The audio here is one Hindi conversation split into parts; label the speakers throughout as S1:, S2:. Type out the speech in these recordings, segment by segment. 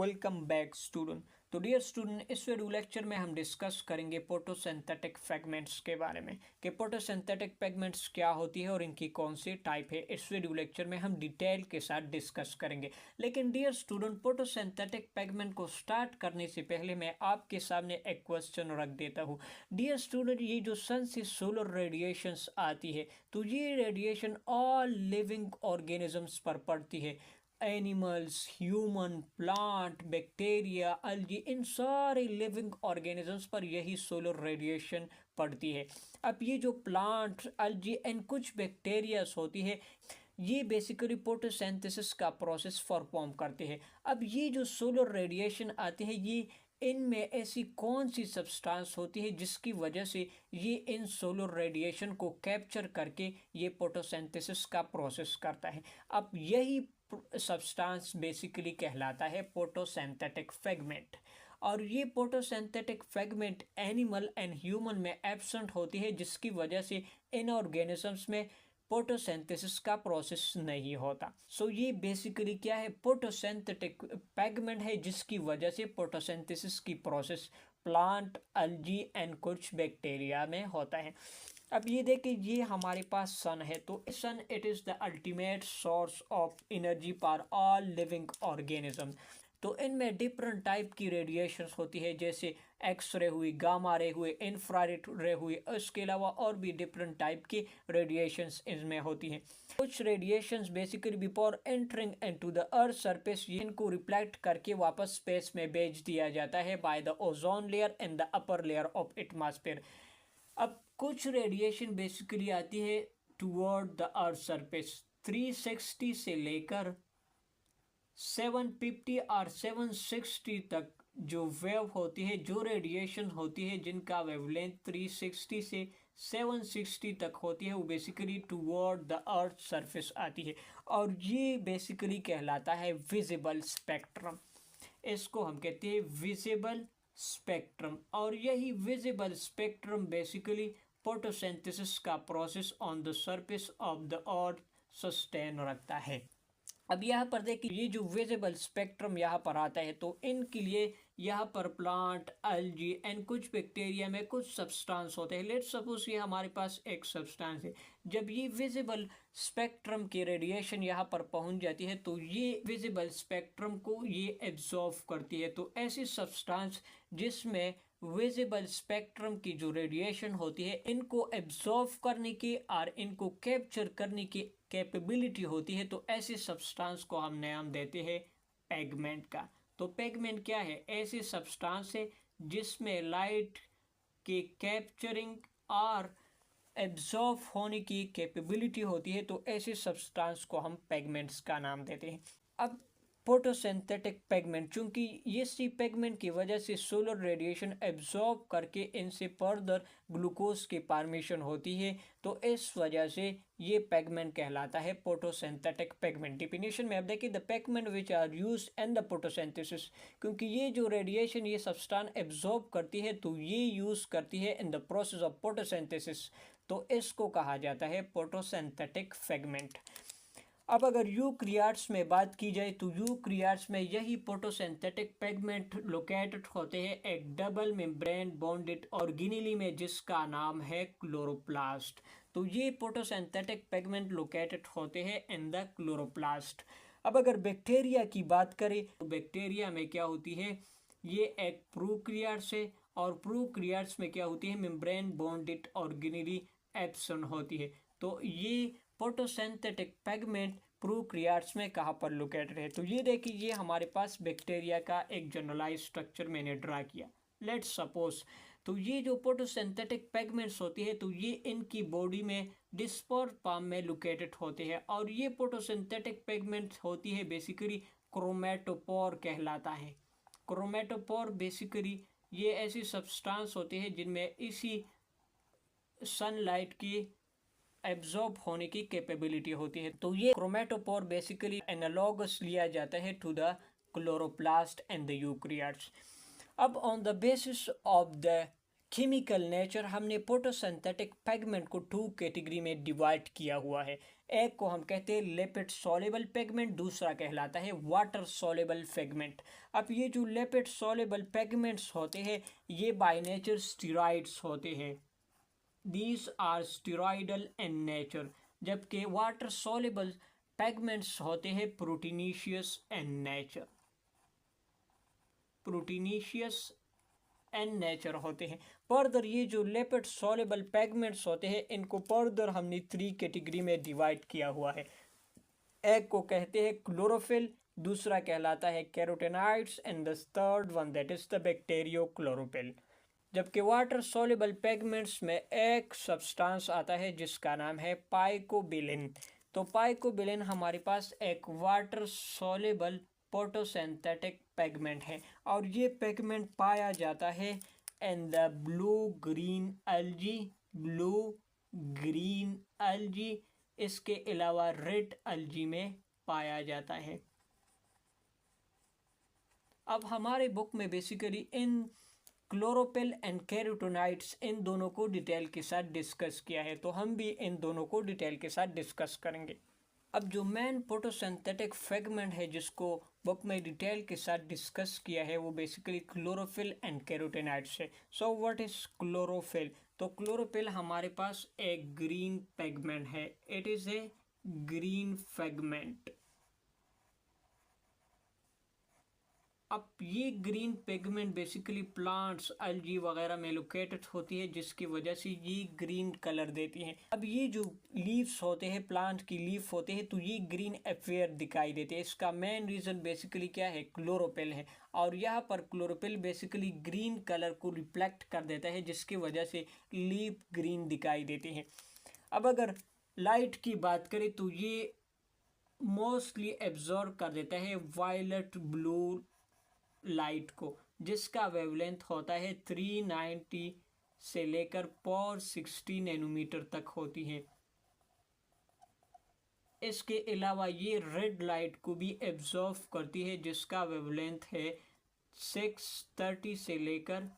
S1: Welcome back student. तो डियर स्टूडेंट, इस वीडियो लेक्चर में हम डिस्कस करेंगे फोटोसिंथेटिक फ्रेगमेंट्स के बारे में कि फोटोसिंथेटिक फ्रेगमेंट्स क्या होती है और इनकी कौन सी टाइप है। इस वीडियो लेक्चर में हम डिटेल के साथ डिस्कस करेंगे। लेकिन डियर स्टूडेंट, फोटोसिंथेटिक फ्रेगमेंट को स्टार्ट करने से पहले मैं आपके सामने एक क्वेश्चन रख देता हूँ। डियर स्टूडेंट, ये जो सन से सोलर रेडिएशंस आती है तो ये रेडिएशन ऑल लिविंग ऑर्गेनिजम्स पर पड़ती है। एनिमल्स, ह्यूमन, प्लांट, बैक्टीरिया, अलगी, इन सारे लिविंग ऑर्गेनिजम्स पर यही सोलर रेडिएशन पड़ती है। अब ये जो प्लांट, अलगी एंड कुछ बैक्टीरियाज होती है, ये बेसिकली फोटोसिंथेसिस का प्रोसेस परफॉर्म करते हैं। अब ये जो सोलर रेडिएशन आते हैं, ये इनमें ऐसी कौन सी सब्सटेंस होती है जिसकी वजह से ये इन सोलर रेडिएशन को कैप्चर करके ये फोटोसिंथेसिस का प्रोसेस करता है। अब यही सब्सटेंस बेसिकली कहलाता है फोटोसिंथेटिक फ्रेगमेंट। और ये photosynthetic fragment animal and human में एब्सेंट होती है, जिसकी वजह से इन ऑर्गेनिजम्स में फोटोसिंथेसिस का प्रोसेस नहीं होता। सो ये बेसिकली क्या है, फोटोसिंथेटिक फ्रेगमेंट है जिसकी वजह से फोटोसिंथेसिस की प्रोसेस प्लांट, अलजी एंड कुछ बैक्टीरिया में होता है। अब ये देखिए, ये हमारे पास सन है, तो sun it is the ultimate source of energy for all living organism. तो इनमें डिफरेंट टाइप की रेडिएशंस होती है, जैसे एक्सरे हुई, गामा रे हुए, इंफ्रारेड रे हुई, इसके अलावा और भी डिफरेंट टाइप की रेडिएशंस इसमें होती हैं। कुछ radiations basically before entering into the earth surface इनको रिफ्लेक्ट करके वापस स्पेस में भेज दिया जाता है by the ozone layer and the upper layer of atmosphere. अब कुछ रेडिएशन बेसिकली आती है टुवर्ड द अर्थ सरफेस। 360 से लेकर 750 और 760 तक जो वेव होती है, जो रेडिएशन होती है जिनका वेवलेंथ 360 से 760 तक होती है, वो basically toward the earth surface आती है। और ये बेसिकली कहलाता है विजिबल स्पेक्ट्रम। इसको हम कहते हैं विजिबल स्पेक्ट्रम। और यही विजिबल स्पेक्ट्रम बेसिकली फोटोसिंथेसिस का process on the surface of the earth sustain रखता है। अब यहाँ पर देखिए, ये जो विजिबल स्पेक्ट्रम यहाँ पर आता है, तो इनके लिए यहाँ पर प्लांट, अलजी एंड कुछ बैक्टीरिया में कुछ सब्सटेंस होते हैं। लेट्स सपोज ये हमारे पास एक सब्सटेंस है। जब ये विजिबल स्पेक्ट्रम की रेडिएशन यहाँ पर पहुँच जाती है तो ये विजिबल स्पेक्ट्रम को ये एब्जॉर्व करती है। तो ऐसी सब्सटेंस जिसमें विजिबल स्पेक्ट्रम की जो रेडिएशन होती है, इनको एब्जॉर्व करने की और इनको कैप्चर करने की कैपेबिलिटी होती है, तो ऐसे सब्सटेंस को हम नाम देते हैं पिगमेंट का। तो पिगमेंट क्या है, ऐसे सब्सटेंस है जिसमें लाइट के कैप्चरिंग और एब्जॉर्व होने की कैपेबिलिटी होती है, तो ऐसे सब्सटेंस को हम पिगमेंट्स का नाम देते हैं। अब फोटोसिंथेटिक पिगमेंट, चूंकि ये सी पिगमेंट की वजह से सोलर रेडिएशन एब्जॉर्ब करके इनसे फर्दर ग्लूकोज की फॉर्मेशन होती है, तो इस वजह से ये पिगमेंट कहलाता है फोटोसिंथेटिक पिगमेंट। डिफिनेशन में अब देखिए, the pigment which are used in the photosynthesis, क्योंकि ये जो रेडिएशन ये सब्सटेंस एब्जॉर्ब करती है तो ये यूज़ करती है in the process of photosynthesis, तो इसको कहा जाता है फोटोसिंथेटिक पिगमेंट। अब अगर यूक्रियाट्स में बात की जाए तो यूक्रियाट्स में यही फोटोसिंथेटिक पिगमेंट लोकेटेड होते हैं एक डबल मेम्ब्रेन बॉन्डेड ऑर्गेनेली में, जिसका नाम है क्लोरोप्लास्ट। तो ये फोटोसिंथेटिक पिगमेंट लोकेटेड होते हैं इन द क्लोरोप्लास्ट। अब अगर बैक्टीरिया की बात करें तो बैक्टीरिया में क्या होती है, ये एक प्रोकैरियोट्स है, और प्रोकैरियोट्स में क्या होती है, मेम्ब्रेन बॉन्डेड ऑर्गेनेली एब्सेंट होती है। तो ये फोटोसिंथेटिक पिगमेंट प्रोकैरियोट्स में कहाँ पर लोकेटेड है, तो ये देखिए, ये हमारे पास बैक्टीरिया का एक जनरलाइज स्ट्रक्चर मैंने ड्रा किया। लेट्स सपोज, तो ये जो फोटोसिंथेटिक पिगमेंट्स होती है, तो ये इनकी बॉडी में डिस्पर्स फॉर्म में लोकेटेड होते हैं। और ये फोटोसिंथेटिक पिगमेंट्स होती है बेसिकली क्रोमेटोपोर कहलाता है। क्रोमेटोपोर बेसिकली ये ऐसी सब्सटेंस होती है जिनमें इसी सनलाइट की एब्जॉर्ब होने की कैपेबिलिटी होती है। तो ये क्रोमेटोपोर बेसिकली एनालॉगस लिया जाता है to the chloroplast and the eukaryotes. अब on the basis of the chemical nature हमने फोटोसिंथेटिक पिगमेंट को 2 कैटेगरी में डिवाइड किया हुआ है। एक को हम कहते हैं लिपिड सॉल्युबल पिगमेंट, दूसरा कहलाता है वाटर सॉल्युबल पिगमेंट। अब ये जो लिपिड सॉल्युबल पिगमेंट्स होते हैं ये बाय नेचर स्टेरॉइड्स होते हैं, these are steroidal in nature, जबकि वाटर सॉल्युबल पिगमेंट्स होते हैं proteinaceous in nature, proteinaceous and nature होते हैं। फर्दर ये जो लिपिड सॉल्युबल पिगमेंट्स होते हैं इनको फर्दर हमने 3 कैटेगरी में डिवाइड किया हुआ है। एक को कहते हैं क्लोरोफिल, दूसरा कहलाता है carotenoids and the third one that is the bacteriochlorophyll. जबकि वाटर सॉल्युबल पिगमेंट्स में एक सब्सटेंस आता है जिसका नाम है पाइकोबिलिन। तो पाइकोबिलिन हमारे पास एक वाटर सॉल्युबल फोटोसिंथेटिक पिगमेंट है और ये पिगमेंट पाया जाता है in the blue green algae, blue green algae, इसके अलावा रेड एल्गी में पाया जाता है। अब हमारे बुक में बेसिकली इन क्लोरोफिल एंड कैरोटेनॉइड्स इन दोनों को डिटेल के साथ डिस्कस किया है, तो हम भी इन दोनों को डिटेल के साथ डिस्कस करेंगे। अब जो मेन फोटोसिंथेटिक पिगमेंट है जिसको बुक में डिटेल के साथ डिस्कस किया है वो बेसिकली क्लोरोफिल एंड कैरोटेनॉइड्स है। So what is chlorophyll? तो क्लोरोफिल हमारे पास एक ग्रीन पिगमेंट है, it is a green pigment. अब ये green pigment basically plants, algae वगैरह में लोकेटेड होती है जिसकी वजह से ये ग्रीन कलर देती हैं। अब ये जो लीव्स होते हैं, प्लांट की लीफ होते हैं, तो ये ग्रीन अफेयर दिखाई देते हैं। इसका मेन रीज़न बेसिकली क्या है? क्लोरोफिल है। और यहाँ पर क्लोरोफिल बेसिकली ग्रीन कलर को रिफ्लेक्ट कर देता है जिसकी वजह से लीफ ग्रीन दिखाई देते हैं। अब अगर लाइट की बात करें तो ये मोस्टली एब्जॉर्ब कर देता है वायलेट ब्लू लाइट को, जिसका वेवलेंथ होता है 390 से लेकर 460 नैनोमीटर तक होती है। इसके अलावा ये रेड लाइट को भी एब्जॉर्ब करती है जिसका वेवलेंथ है 630 से लेकर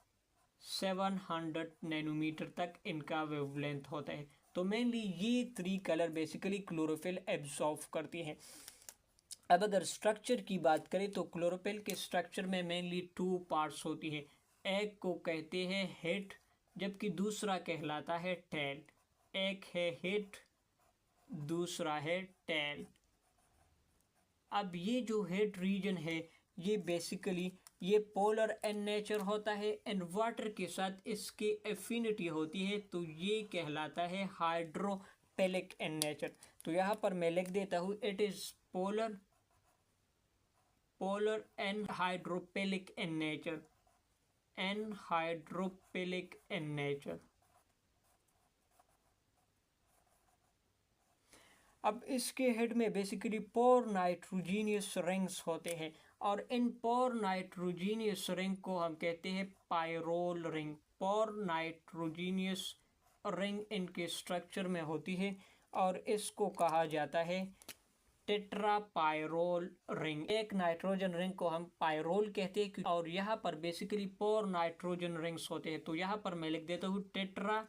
S1: 700 नैनोमीटर तक इनका वेवलेंथ होता है। तो मेनली ये 3 कलर बेसिकली क्लोरोफिल एब्जॉर्ब करती है। अब अगर स्ट्रक्चर की बात करें तो क्लोरोफिल के स्ट्रक्चर में मेनली 2 पार्ट्स होती है। एक को कहते हैं हेड, जबकि दूसरा कहलाता है टेल। एक है हेड, दूसरा है टेल। अब ये जो हेड रीजन है ये बेसिकली ये पोलर इन नेचर होता है एंड वाटर के साथ इसकी एफिनिटी होती है, तो ये कहलाता है हाइड्रोफिलिक इन नेचर। तो यहाँ पर मैं लिख देता हूँ it is polar and hydrophilic in nature, and hydrophilic in nature। अब इसके हेड में बेसिकली पोर नाइट्रोजीनियस रिंग्स होते हैं और इन पोर नाइट्रोजीनियस रिंग को हम कहते हैं पायरोल रिंग। पोर नाइट्रोजीनियस रिंग इनके स्ट्रक्चर में होती है और इसको कहा जाता है टेट्रा पायरोल रिंग। एक नाइट्रोजन रिंग को हम पायरोल कहते हैं और यहाँ पर बेसिकली 4 नाइट्रोजन रिंग्स होते हैं, तो यहाँ पर मैं लिख देता हूँ टेट्रा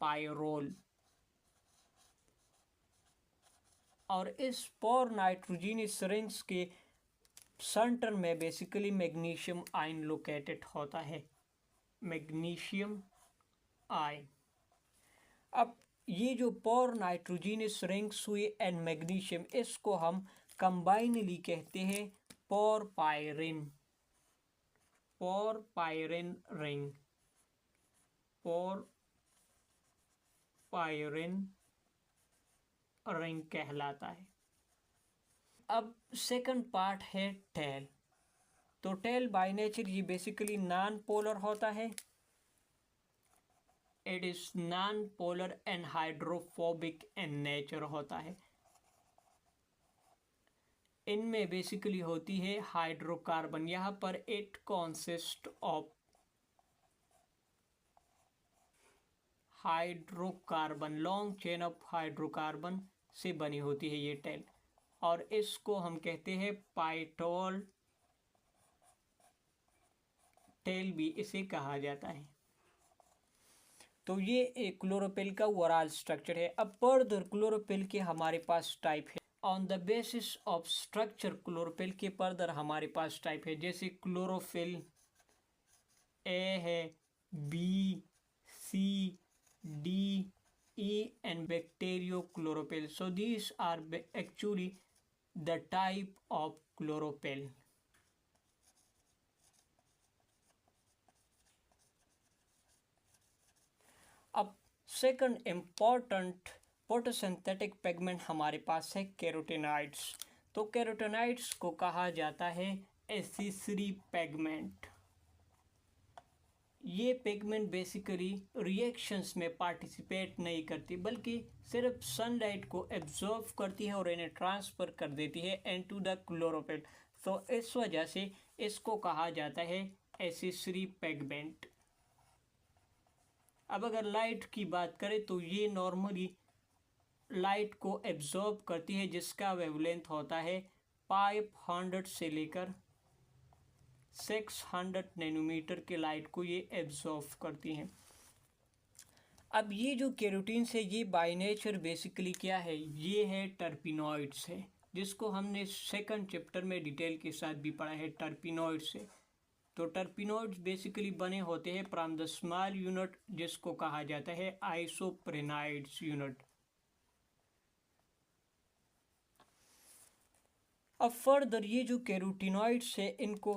S1: पायरोल। और इस 4 नाइट्रोजनस रिंग्स के सेंटर में बेसिकली मैग्नीशियम आयन लोकेटेड होता है, मैग्नीशियम आयन। अब ये जो पोर नाइट्रोजीनियस रिंग्स हुए एंड मैग्नीशियम, इसको हम कंबाइनली कहते हैं पोरपायरिन, पोरपायरिन रिंग, पोरपायरिन रिंग कहलाता है। अब सेकंड पार्ट है टेल। तो टेल बाय नेचर ये बेसिकली नॉन पोलर होता है, it is non polar and hydrophobic in nature होता है। इनमें बेसिकली होती है हाइड्रोकार्बन। यहाँ पर it consist of hydrocarbon, long chain of hydrocarbon से बनी होती है ये टेल, और इसको हम कहते हैं पाइटोल टेल भी इसे कहा जाता है। तो ये एक क्लोरोफिल का ओवरऑल स्ट्रक्चर है। अब फर्दर क्लोरोफिल के हमारे पास टाइप है। On the basis of structure chlorophyll के फर्दर हमारे पास टाइप है, जैसे क्लोरोफिल ए है, B, C, D, E and bacteriochlorophyll. So these are actually the type of chlorophyll. अब सेकंड इम्पॉर्टेंट फोटोसिंथेटिक पिगमेंट हमारे पास है कैरोटीनॉइड्स। तो कैरोटीनॉइड्स को कहा जाता है एसेसरी पिगमेंट। ये पिगमेंट बेसिकली रिएक्शंस में पार्टिसिपेट नहीं करती, बल्कि सिर्फ सनलाइट को एब्जॉर्ब करती है और इन्हें ट्रांसफ़र कर देती है इनटू द क्लोरोफिल। तो इस वजह से इसको कहा जाता है एसेसरी पिगमेंट। अब अगर लाइट की बात करें तो ये नॉर्मली लाइट को एब्जॉर्ब करती है, जिसका वेवलेंथ होता है 500 से लेकर 600 नैनोमीटर के लाइट को ये एब्जॉर्ब करती हैं। अब ये जो कैरोटीन से ये बाय नेचर बेसिकली क्या है, ये है टर्पिनॉइड्स है, जिसको हमने सेकंड चैप्टर में डिटेल के साथ भी पढ़ा है टर्पिनॉइड्स से। तो टर्पिनॉइड्स बेसिकली बने होते हैं फ्रॉम द स्मॉल यूनिट, जिसको कहा जाता है आइसोप्रेनाइड्स यूनिट। अब फर्दर ये जो कैरोटीनॉइड्स है इनको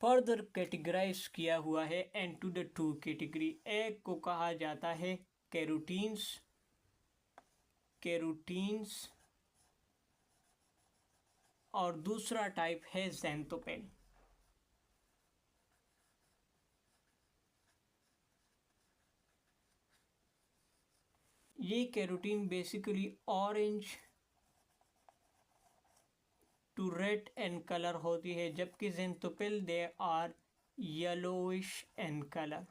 S1: फर्दर कैटेगराइज किया हुआ है इनटू द टू कैटेगरी। एक को कहा जाता है कैरोटीन्स और दूसरा टाइप है ज़ैंथोपेन। ये carotene basically orange to red in colour होती है, जबकि xanthophyll they are yellowish in colour.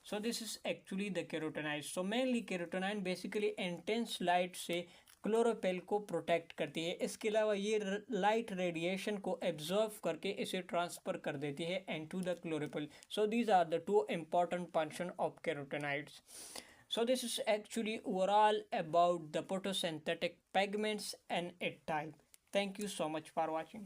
S1: So this is actually the carotenoid. So mainly carotenoid basically intense light से क्लोरोफिल को प्रोटेक्ट करती है। इसके अलावा ये लाइट रेडिएशन को एब्जॉर्व करके इसे ट्रांसफ़र कर देती है into the chlorophyll. So these are the two important function of carotenoids. So this is actually overall about the photosynthetic pigments and its type. Thank you so much for watching.